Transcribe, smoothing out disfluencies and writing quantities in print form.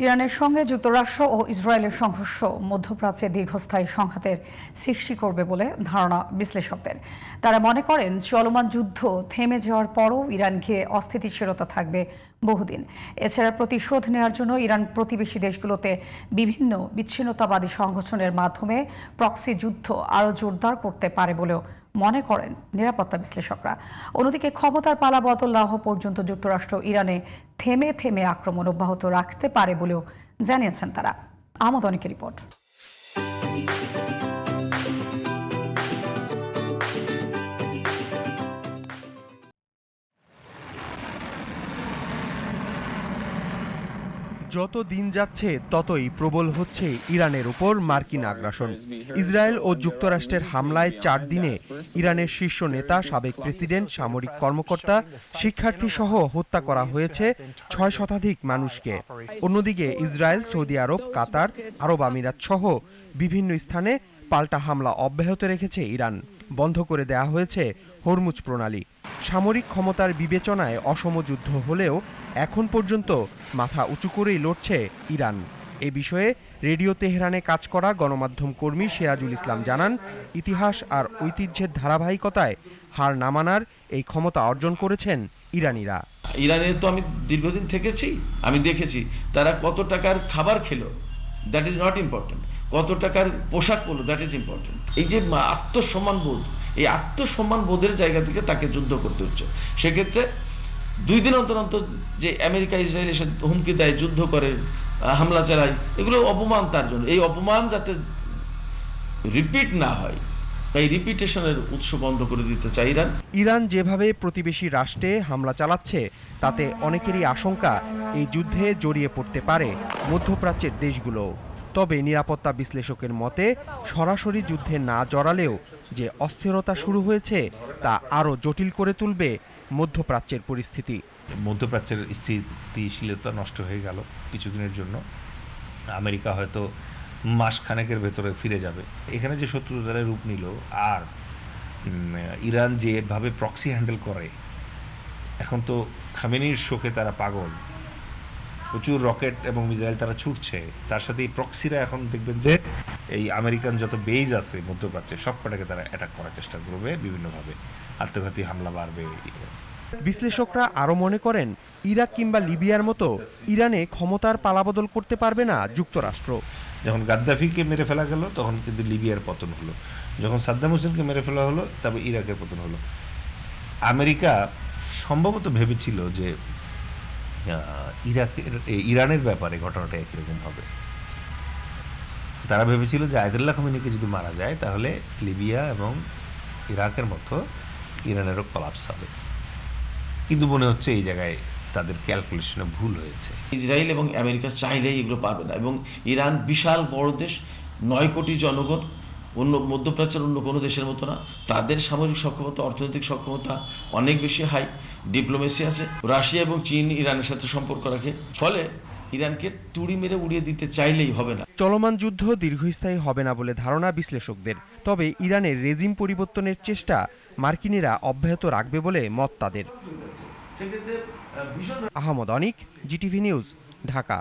ইরানের সঙ্গে যুক্তরাষ্ট্র ও ইসরায়েলের সংঘর্ষ মধ্যপ্রাচ্যে দীর্ঘস্থায়ী সংঘাতের সৃষ্টি করবে বলে ধারণা বিশ্লেষকদের। তারা মনে করেন চলমান যুদ্ধ থেমে যাওয়ার পরও ইরান ঘিরে অস্থিতিশীলতা থাকবে বহুদিন। এছাড়া প্রতিশোধ নেওয়ার জন্য ইরান প্রতিবেশী দেশগুলোতে বিভিন্ন বিচ্ছিন্নতাবাদী সংগঠনের মাধ্যমে প্রক্সি যুদ্ধ আরও জোরদার করতে পারে বলেও মনে করেন নিরাপত্তা বিশ্লেষকরা। অন্যদিকে ক্ষমতার পালা বদল না হওয়া পর্যন্ত যুক্তরাষ্ট্র ইরানে থেমে থেমে আক্রমণ অব্যাহত রাখতে পারে বলেও জানিয়েছেন তারা। আহমদ অনিকের রিপোর্ট। যত দিন যাচ্ছে ততই প্রবল হচ্ছে ইরানের উপর মার্কিন আগ্রাসন। ইসরায়েল ও যুক্তরাষ্ট্রের হামলায় 4 দিনে ইরানের শীর্ষ নেতা, সাবেক প্রেসিডেন্ট, সামরিক কর্মকর্তা, শিক্ষার্থী সহ হত্যা করা হয়েছে 6 শতাধিক মানুষকে। অন্যদিকে ইসরায়েল, সৌদি আরব, কাতার, আরব আমিরাত সহ বিভিন্ন স্থানে পাল্টা হামলা অব্যাহত রেখেছে ইরান। বন্ধ করে দেয়া হয়েছে হরমুজ প্রণালী। সামরিক ক্ষমতার বিবেচনায় অসম যুদ্ধ হলেও এখন পর্যন্ত মাথা উঁচু করেই লড়ছে ইরান। এ বিষয়ে রেডিও তেহরানে কাজ করা গণমাধ্যম কর্মী সিরাজুল ইসলাম জানান, ইতিহাস আর ঐতিহ্যের ধারাবাহিকতায় হার না মানার এই ক্ষমতা অর্জন করেছেন ইরানিরা। ইরানে তো আমি দীর্ঘদিন থেকেছি, আমি দেখেছি তারা কত টাকার খাবার খেলো, দ্যাট ইজ নট ইম্পর্টেন্ট। কত টাকার পোশাক পরলো, দ্যাট ইজ ইম্পর্টেন্ট। এই যে আত্মসম্মান বোধ, এই আত্মসম্মান বোধের জায়গা থেকে তাকে যুদ্ধ করতে হচ্ছে। সেক্ষেত্রে 2 দিন অন্তর অন্তর যে আমেরিকা ইসরায়েল এসে হুমকি দেয়, যুদ্ধ করে, হামলা চালায়, এগুলো অপমান তার জন্য। এই অপমান যাতে রিপিট না হয়, এই রিপিটেশনের উৎস বন্ধ করে দিতে চাই ইরান। ইরান যেভাবে প্রতিবেশী রাষ্ট্রে হামলা চালাচ্ছে তাতে অনেকেরই আশঙ্কা এই যুদ্ধে জড়িয়ে পড়তে পারে মধ্যপ্রাচ্যের দেশগুলো। তবে নিরাপত্তা বিশ্লেষকের মতে সরাসরি যুদ্ধে না জড়ালেও যে অস্থিরতা শুরু হয়েছে তা আরও জটিল করে তুলবে মধ্যপ্রাচ্যের পরিস্থিতি। মধ্যপ্রাচ্যের স্থিতিশীলতা নষ্ট হয়ে গেল কিছুদিনের জন্য। আমেরিকা হয়তো মাসখানেকের ভেতরে ফিরে যাবে। এখানে যে শত্রুতার রূপ নিল, আর ইরান যেভাবে প্রক্সি হ্যান্ডেল করে, এখন তো খামেনির শোকে তারা পাগল। প্রচুর রকেট এবং মিসাইল তারা ছুটছে, তার সাথে এই প্রক্সিরা এখন দেখবেন যে এই আমেরিকান যত বেজ আছে মধ্যপ্রাচ্যে সবকটাকে তারা অ্যাটাক করার চেষ্টা করবে বিভিন্নভাবে। আত্মঘাতী হামলা বাড়বে। বিশ্লেষকরা আরও মনে করেন, ইরাক কিংবা লিবিয়ার মতো ইরানে ক্ষমতার পালাবদল করতে পারবে না যুক্তরাষ্ট্র। যখন গাদ্দাফিকে মেরে ফেলা গেল তখন কিন্তু লিবিয়ার পতন হলো, যখন সাদ্দাম হোসেনকে মেরে ফেলা হলো তবে ইরাকের পতন হলো। আমেরিকা সম্ভবত ভেবেছিল যে ইরানের ব্যাপারে ঘটনাটা একরকম হবে। তারা ভেবেছিল যে আয়াতুল্লাহ খামেনিকে যদি মারা যায় তাহলে লিবিয়া এবং ইরাকের মতো ইরানেরও কলাপস হবে। কিন্তু মনে হচ্ছে এই জায়গায় তাদের ক্যালকুলেশনে ভুল হয়েছে। ইসরায়েল এবং আমেরিকা চাইলেই এগুলো পারবে না, এবং ইরান বিশাল বড় দেশ, 9 কোটি জনগণ, অন্য মধ্যপ্রাচ্যের অন্য কোনো দেশের মতো না। তাদের সামরিক সক্ষমতা, অর্থনৈতিক সক্ষমতা অনেক বেশি হাই, ডিপ্লোমেসি আছে। রাশিয়া এবং চীন ইরানের সাথে সম্পর্ক রাখে, ফলে ইরানকে তুড়ি মেরে উড়িয়ে দিতে চাইলেই হবে না। চলমান যুদ্ধ দীর্ঘস্থায়ী হবে না বলে ধারণা বিশ্লেষকদের। তবে ইরানের রেজিম পরিবর্তনের চেষ্টা মার্কিনিরা অব্যাহত রাখবে বলে মত তাদের। আহমদ অনিক, জিটিভি নিউজ, ঢাকা।